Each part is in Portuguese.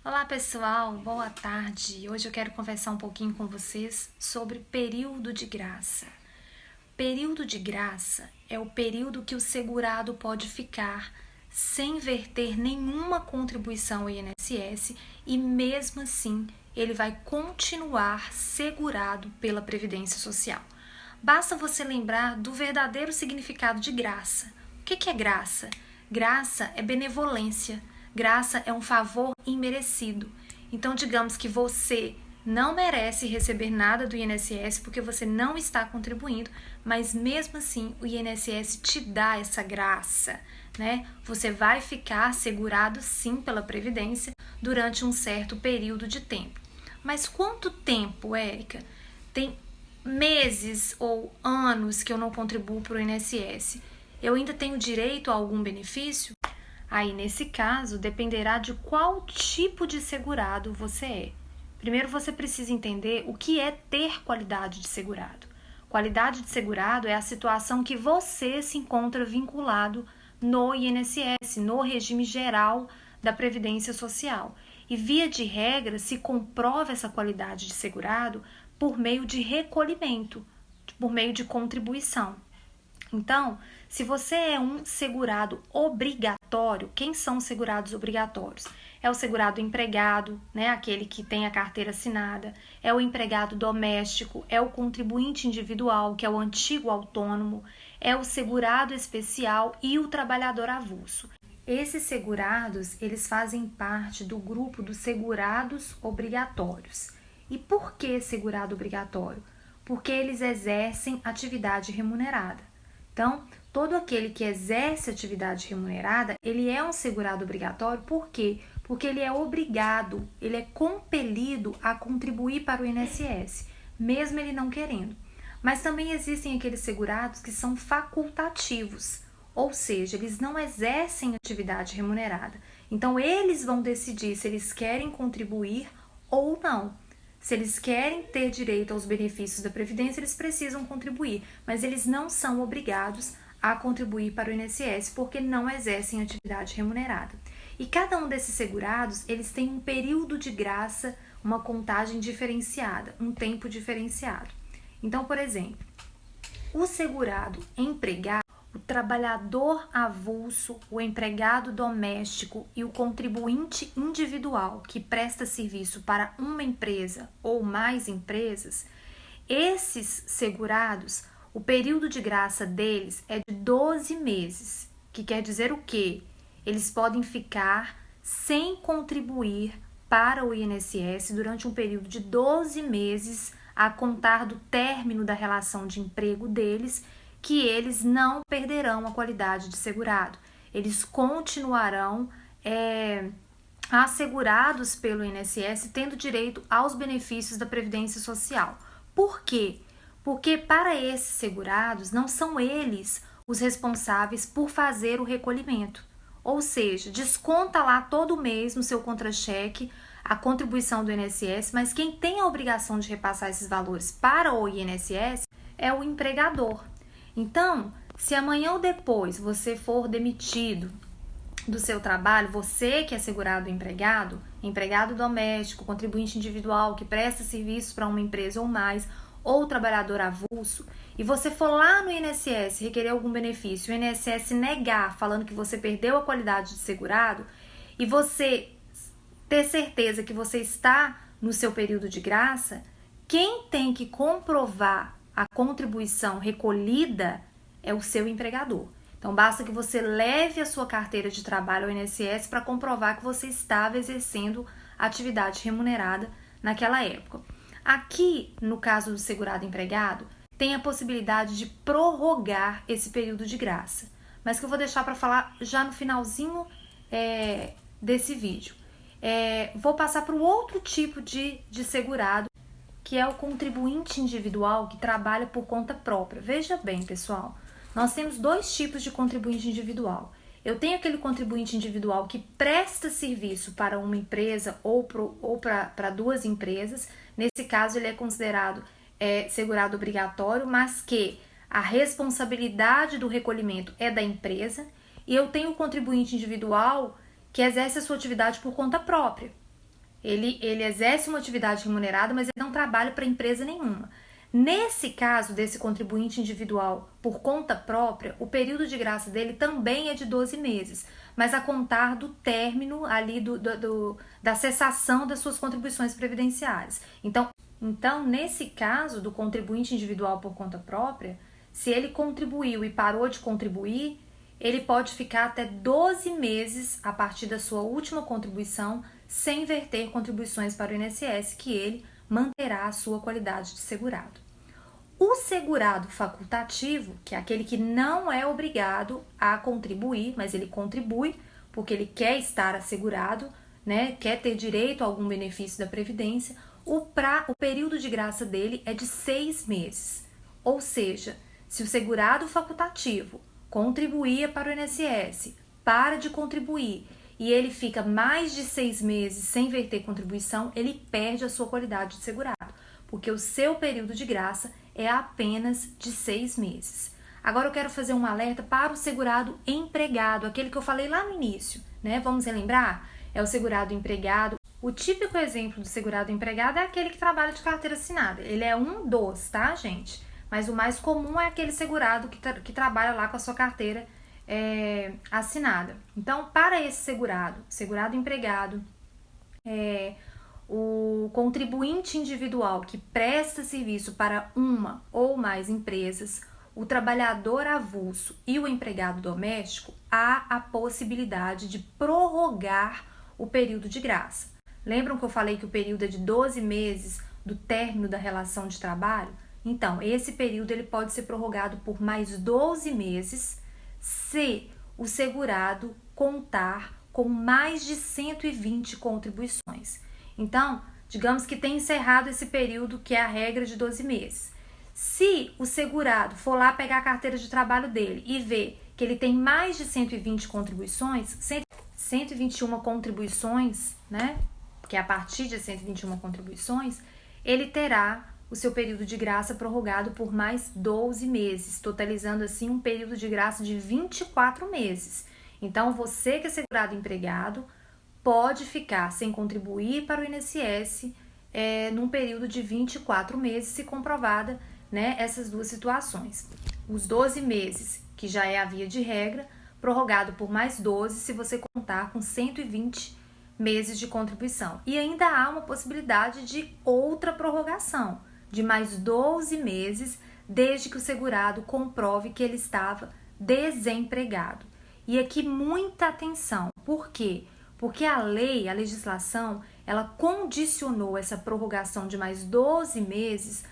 Olá pessoal, boa tarde. Hoje eu quero conversar um pouquinho com vocês sobre período de graça. Período de graça é o período que o segurado pode ficar sem verter nenhuma contribuição ao INSS e mesmo assim ele vai continuar segurado pela Previdência Social. Basta você lembrar do verdadeiro significado de graça. O que é graça? Graça é benevolência. Graça é um favor imerecido. Então, digamos que você não merece receber nada do INSS porque você não está contribuindo, mas mesmo assim o INSS te dá essa graça, né? Você vai ficar segurado sim pela Previdência durante um certo período de tempo. Mas quanto tempo, Érica? Tem meses ou anos que eu não contribuo para o INSS. Eu ainda tenho direito a algum benefício? Aí, nesse caso, dependerá de qual tipo de segurado você é. Primeiro, você precisa entender o que é ter qualidade de segurado. Qualidade de segurado é a situação que você se encontra vinculado no INSS, no regime geral da Previdência Social. E, via de regra, se comprova essa qualidade de segurado por meio de recolhimento, por meio de contribuição. Então, se você é um segurado obrigatório, quem são os segurados obrigatórios? É o segurado empregado, né, aquele que tem a carteira assinada, é o empregado doméstico, é o contribuinte individual, que é o antigo autônomo, é o segurado especial e o trabalhador avulso. Esses segurados, eles fazem parte do grupo dos segurados obrigatórios. E por que segurado obrigatório? Porque eles exercem atividade remunerada. Então, todo aquele que exerce atividade remunerada, ele é um segurado obrigatório, por quê? Porque ele é obrigado, ele é compelido a contribuir para o INSS, mesmo ele não querendo. Mas também existem aqueles segurados que são facultativos, ou seja, eles não exercem atividade remunerada. Então, eles vão decidir se eles querem contribuir ou não. Se eles querem ter direito aos benefícios da Previdência, eles precisam contribuir, mas eles não são obrigados a contribuir para o INSS porque não exercem atividade remunerada. E cada um desses segurados, eles têm um período de graça, uma contagem diferenciada, um tempo diferenciado. Então, por exemplo, o segurado empregado, o trabalhador avulso, o empregado doméstico e o contribuinte individual que presta serviço para uma empresa ou mais empresas, esses segurados, o período de graça deles é de 12 meses, que quer dizer o quê? Eles podem ficar sem contribuir para o INSS durante um período de 12 meses a contar do término da relação de emprego deles, que eles não perderão a qualidade de segurado. Eles continuarão assegurados pelo INSS, tendo direito aos benefícios da Previdência Social. Por quê? Porque para esses segurados, não são eles os responsáveis por fazer o recolhimento. Ou seja, desconta lá todo mês no seu contra-cheque a contribuição do INSS, mas quem tem a obrigação de repassar esses valores para o INSS é o empregador. Então, se amanhã ou depois você for demitido do seu trabalho, você que é segurado empregado, empregado doméstico, contribuinte individual que presta serviços para uma empresa ou mais, ou trabalhador avulso, e você for lá no INSS requerer algum benefício, o INSS negar, falando que você perdeu a qualidade de segurado, e você ter certeza que você está no seu período de graça, quem tem que comprovar a contribuição recolhida é o seu empregador. Então, basta que você leve a sua carteira de trabalho ao INSS para comprovar que você estava exercendo atividade remunerada naquela época. Aqui, no caso do segurado empregado, tem a possibilidade de prorrogar esse período de graça, mas que eu vou deixar para falar já no finalzinho desse vídeo. Vou passar para o outro tipo de segurado, que é o contribuinte individual que trabalha por conta própria. Veja bem, pessoal, nós temos dois tipos de contribuinte individual. Eu tenho aquele contribuinte individual que presta serviço para uma empresa ou para duas empresas. Nesse caso, ele é considerado segurado obrigatório, mas que a responsabilidade do recolhimento é da empresa. E eu tenho o contribuinte individual que exerce a sua atividade por conta própria. Ele exerce uma atividade remunerada, mas ele não trabalha para empresa nenhuma. Nesse caso desse contribuinte individual por conta própria, o período de graça dele também é de 12 meses, mas a contar do término ali da cessação das suas contribuições previdenciárias. Então, nesse caso do contribuinte individual por conta própria, se ele contribuiu e parou de contribuir, ele pode ficar até 12 meses a partir da sua última contribuição sem verter contribuições para o INSS, que ele manterá a sua qualidade de segurado. O segurado facultativo, que é aquele que não é obrigado a contribuir, mas ele contribui porque ele quer estar assegurado, né, quer ter direito a algum benefício da Previdência, o período de graça dele é de 6 meses. Ou seja, se o segurado facultativo contribuía para o INSS, para de contribuir e ele fica mais de 6 meses sem verter contribuição, ele perde a sua qualidade de segurado, porque o seu período de graça é apenas de 6 meses. Agora eu quero fazer um alerta para o segurado empregado, aquele que eu falei lá no início, né? Vamos relembrar? É o segurado empregado. O típico exemplo do segurado empregado é aquele que trabalha de carteira assinada. Ele é um dos, tá, gente? Mas o mais comum é aquele segurado que trabalha lá com a sua carteira assinada. Então, para esse segurado empregado, o contribuinte individual que presta serviço para uma ou mais empresas, o trabalhador avulso e o empregado doméstico, há a possibilidade de prorrogar o período de graça. Lembram que eu falei que o período é de 12 meses do término da relação de trabalho? Então, esse período ele pode ser prorrogado por mais 12 meses se o segurado contar com mais de 120 contribuições. Então, digamos que tem encerrado esse período, que é a regra de 12 meses. Se o segurado for lá pegar a carteira de trabalho dele e ver que ele tem mais de 120 contribuições, 121 contribuições, né? Que é a partir de 121 contribuições, ele terá o seu período de graça prorrogado por mais 12 meses, totalizando assim um período de graça de 24 meses. Então, você que é segurado empregado pode ficar sem contribuir para o INSS num período de 24 meses, se comprovada, né, essas duas situações. Os 12 meses, que já é a via de regra, prorrogado por mais 12 se você contar com 120 meses de contribuição. E ainda há uma possibilidade de outra prorrogação, de mais 12 meses, desde que o segurado comprove que ele estava desempregado. E aqui muita atenção. Por quê? Porque a legislação, ela condicionou essa prorrogação de mais 12 meses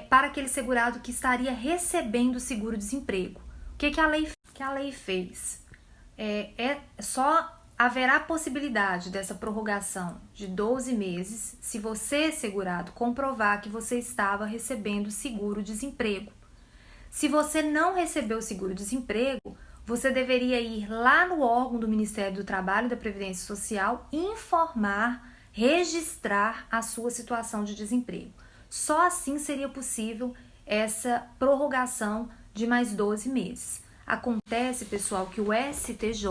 para aquele segurado que estaria recebendo seguro-desemprego. O que a lei fez? Só haverá possibilidade dessa prorrogação de 12 meses se você, segurado, comprovar que você estava recebendo seguro-desemprego. Se você não recebeu seguro-desemprego, você deveria ir lá no órgão do Ministério do Trabalho e da Previdência Social e informar, registrar a sua situação de desemprego. Só assim seria possível essa prorrogação de mais 12 meses. Acontece, pessoal, que o STJ,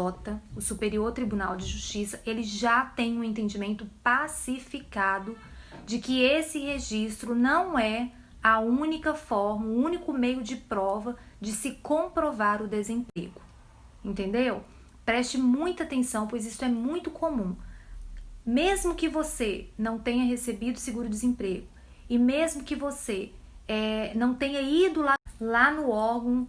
o Superior Tribunal de Justiça, ele já tem um entendimento pacificado de que esse registro não é a única forma, o único meio de prova de se comprovar o desemprego. Entendeu? Preste muita atenção, pois isso é muito comum. Mesmo que você não tenha recebido seguro-desemprego e mesmo que você não tenha ido lá no órgão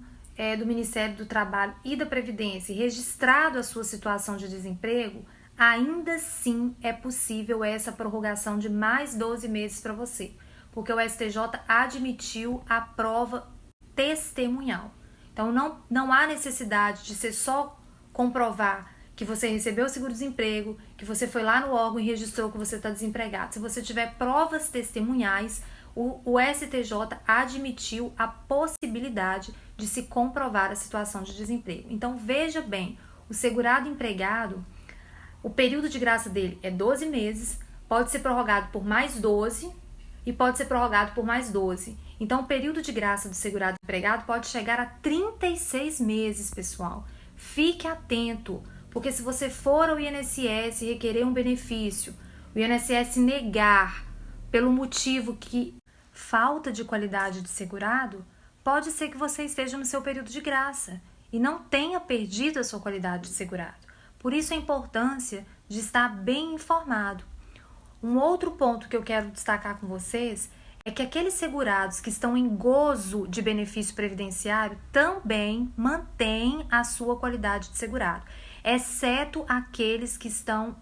do Ministério do Trabalho e da Previdência e registrado a sua situação de desemprego, ainda assim é possível essa prorrogação de mais 12 meses para você, porque o STJ admitiu a prova testemunhal. Então, não há necessidade de você só comprovar que você recebeu o seguro-desemprego, que você foi lá no órgão e registrou que você está desempregado. Se você tiver provas testemunhais, o STJ admitiu a possibilidade de se comprovar a situação de desemprego. Então, veja bem, o segurado empregado, o período de graça dele é 12 meses, pode ser prorrogado por mais 12 e pode ser prorrogado por mais 12. Então, o período de graça do segurado empregado pode chegar a 36 meses, pessoal. Fique atento, porque se você for ao INSS e requerer um benefício o INSS negar pelo motivo que falta de qualidade de segurado, pode ser que você esteja no seu período de graça e não tenha perdido a sua qualidade de segurado. Por isso a importância de estar bem informado. Um outro ponto que eu quero destacar com vocês é que aqueles segurados que estão em gozo de benefício previdenciário também mantêm a sua qualidade de segurado, exceto aqueles que estão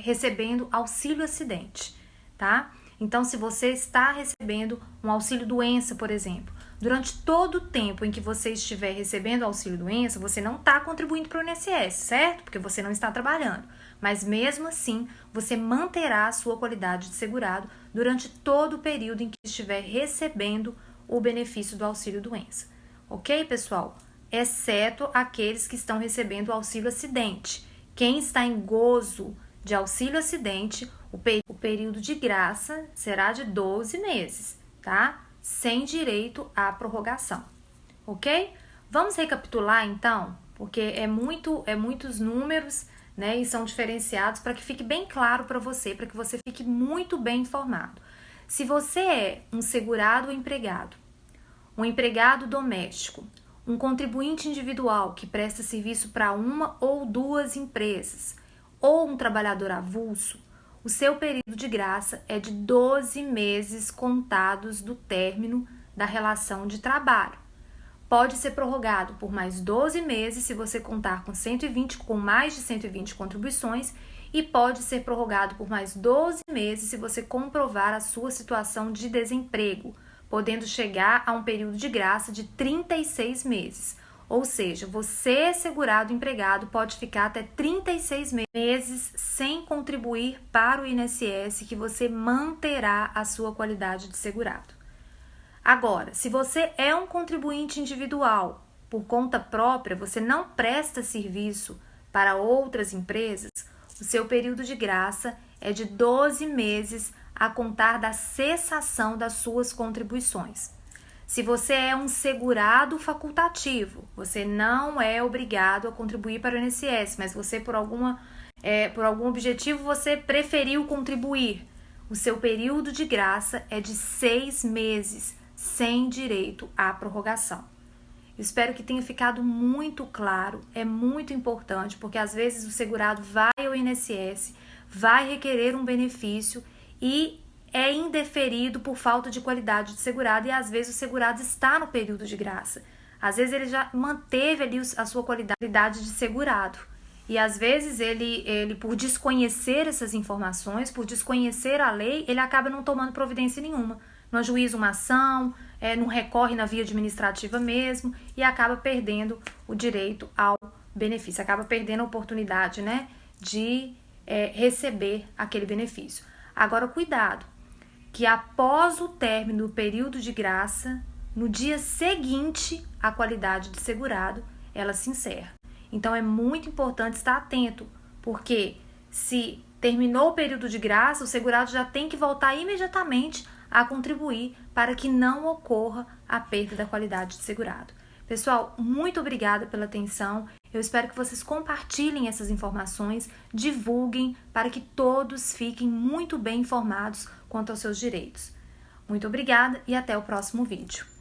recebendo auxílio acidente, tá? Então, se você está recebendo um auxílio doença, por exemplo, durante todo o tempo em que você estiver recebendo auxílio doença, você não está contribuindo para o INSS, certo? Porque você não está trabalhando. Mas mesmo assim, você manterá a sua qualidade de segurado durante todo o período em que estiver recebendo o benefício do auxílio doença. Ok, pessoal? Exceto aqueles que estão recebendo o auxílio acidente. Quem está em gozo de auxílio acidente, o período de graça será de 12 meses, tá? Sem direito à prorrogação, ok? Vamos recapitular então, porque é muitos números, né? E são diferenciados para que fique bem claro para você, para que você fique muito bem informado. Se você é um segurado ou empregado, um empregado doméstico, um contribuinte individual que presta serviço para uma ou duas empresas, ou um trabalhador avulso, o seu período de graça é de 12 meses contados do término da relação de trabalho. Pode ser prorrogado por mais 12 meses se você contar com mais de 120 contribuições e pode ser prorrogado por mais 12 meses se você comprovar a sua situação de desemprego, podendo chegar a um período de graça de 36 meses. Ou seja, você, segurado empregado, pode ficar até 36 meses sem contribuir para o INSS, que você manterá a sua qualidade de segurado. Agora, se você é um contribuinte individual, por conta própria, você não presta serviço para outras empresas, o seu período de graça é de 12 meses a contar da cessação das suas contribuições. Se você é um segurado facultativo, você não é obrigado a contribuir para o INSS, mas você, por algum objetivo, você preferiu contribuir. O seu período de graça é de 6 meses, sem direito à prorrogação. Espero que tenha ficado muito claro, é muito importante, porque às vezes o segurado vai ao INSS, vai requerer um benefício e é indeferido por falta de qualidade de segurado e às vezes o segurado está no período de graça. Às vezes ele já manteve ali a sua qualidade de segurado. E às vezes ele por desconhecer essas informações, por desconhecer a lei, ele acaba não tomando providência nenhuma. Não ajuiza uma ação, não recorre na via administrativa mesmo e acaba perdendo o direito ao benefício, acaba perdendo a oportunidade, né, de receber aquele benefício. Agora, cuidado, que após o término do período de graça, no dia seguinte, a qualidade de segurado, ela se encerra. Então, é muito importante estar atento, porque se terminou o período de graça, o segurado já tem que voltar imediatamente a contribuir para que não ocorra a perda da qualidade de segurado. Pessoal, muito obrigada pela atenção. Eu espero que vocês compartilhem essas informações, divulguem para que todos fiquem muito bem informados quanto aos seus direitos. Muito obrigada e até o próximo vídeo.